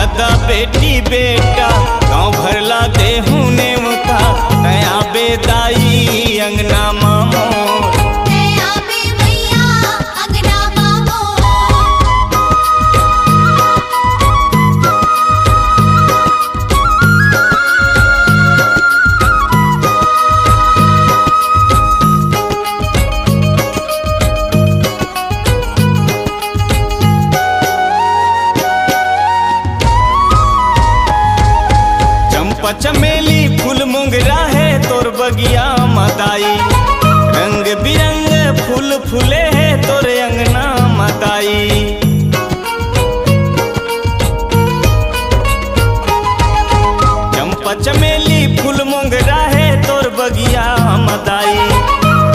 दादा बेटी बेटा गाँव भरला देहू नेवता नया बेदाई अंगना मामो चमेली फूल मुंगरा है तोर बगिया मताई रंग बिरंग फूल फूले है तोर अंगना मताई। चंपा चमेली फूल मुंगरा है तोर बगिया मताई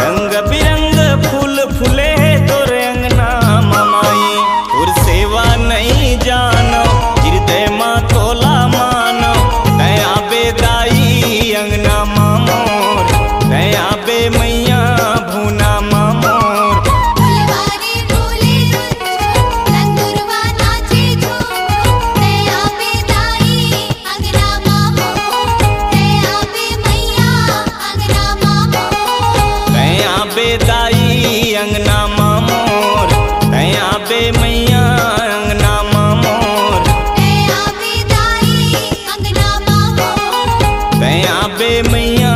रंग बिरंग फूल फूले है तोर अंगना ममाई। और सेवा नहीं जानो हृदय मा तोला मानो नया बेदाई अंगना मामोर नया बे मैया भूना मामोर। नया बेदाई अंगना मामोर नया बे मैया अंगना मामोर नया बे मैया